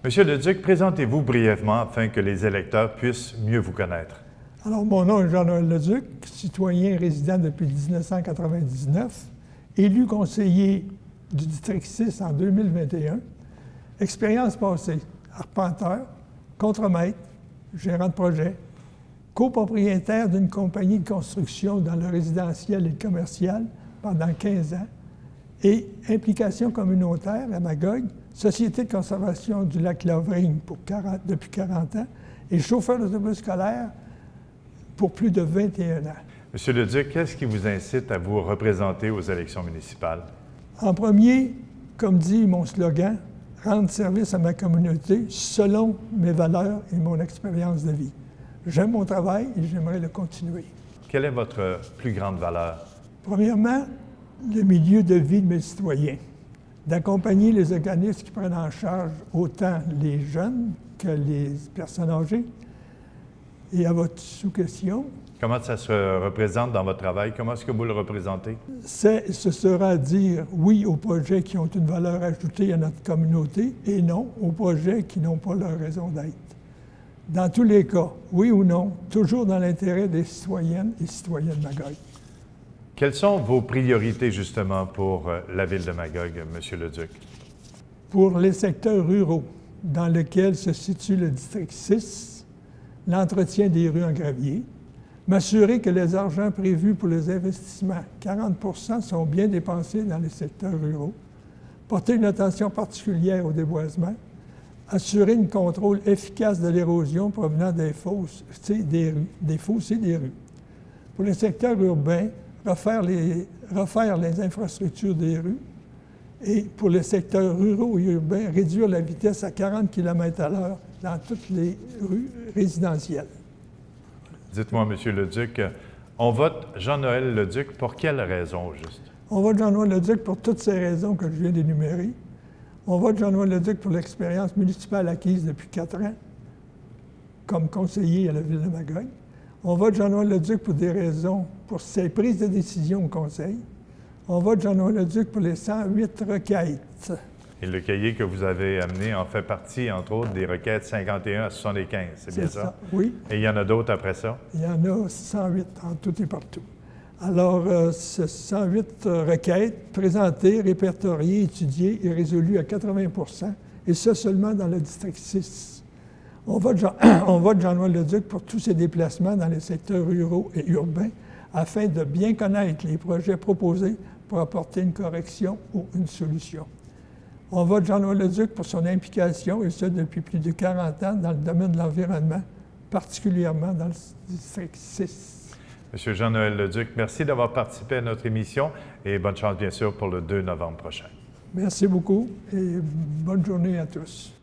Monsieur Leduc, présentez-vous brièvement afin que les électeurs puissent mieux vous connaître. Alors, mon nom est Jean-Noël Leduc, citoyen résident depuis 1999, élu conseiller du district 6 en 2021. Expérience passée, arpenteur, contremaître, gérant de projet, copropriétaire d'une compagnie de construction dans le résidentiel et le commercial pendant 15 ans et implication communautaire à Magog, Société de conservation du lac Lovering depuis 40 ans et chauffeur d'autobus scolaire pour plus de 21 ans. Monsieur Leduc, qu'est-ce qui vous incite à vous représenter aux élections municipales? En premier, comme dit mon slogan, rendre service à ma communauté selon mes valeurs et mon expérience de vie. J'aime mon travail et j'aimerais le continuer. Quelle est votre plus grande valeur? Premièrement, le milieu de vie de mes citoyens. D'accompagner les organismes qui prennent en charge autant les jeunes que les personnes âgées. Et à votre sous-question... Comment ça se représente dans votre travail? Comment est-ce que vous le représentez? Ce sera dire oui aux projets qui ont une valeur ajoutée à notre communauté et non aux projets qui n'ont pas leur raison d'être. Dans tous les cas, oui ou non, toujours dans l'intérêt des citoyennes et citoyens de Magog. Quelles sont vos priorités, justement, pour la ville de Magog, M. Leduc? Pour les secteurs ruraux, dans lesquels se situe le district 6, l'entretien des rues en gravier, m'assurer que les argents prévus pour les investissements, 40 % sont bien dépensés dans les secteurs ruraux, porter une attention particulière au déboisement, assurer un contrôle efficace de l'érosion provenant des fossés des rues. Pour les secteurs urbains, refaire les infrastructures des rues et pour les secteurs ruraux et urbains, réduire la vitesse à 40 km/h dans toutes les rues résidentielles. Dites-moi, M. Leduc, on vote Jean-Noël Leduc pour quelle raison, au juste? On vote Jean-Noël Leduc pour toutes ces raisons que je viens d'énumérer. On vote Jean-Noël Leduc pour l'expérience municipale acquise depuis 4 ans comme conseiller à la ville de Magog. On vote Jean-Noël Leduc pour des raisons, pour ses prises de décision au conseil. On vote Jean-Noël Leduc pour les 108 requêtes. Et le cahier que vous avez amené en fait partie, entre autres, des requêtes 51 à 75, c'est bien ça? Oui. Et il y en a d'autres après ça? Il y en a 108 en tout et partout. Alors, ces 108 requêtes présentées, répertoriées, étudiées et résolues à 80 %, et ce seulement dans le district 6. On vote Jean-Noël Leduc pour tous ses déplacements dans les secteurs ruraux et urbains afin de bien connaître les projets proposés pour apporter une correction ou une solution. On vote Jean-Noël Leduc pour son implication, et ce depuis plus de 40 ans, dans le domaine de l'environnement, particulièrement dans le district 6. Monsieur Jean-Noël Leduc, merci d'avoir participé à notre émission et bonne chance, bien sûr, pour le 2 novembre prochain. Merci beaucoup et bonne journée à tous.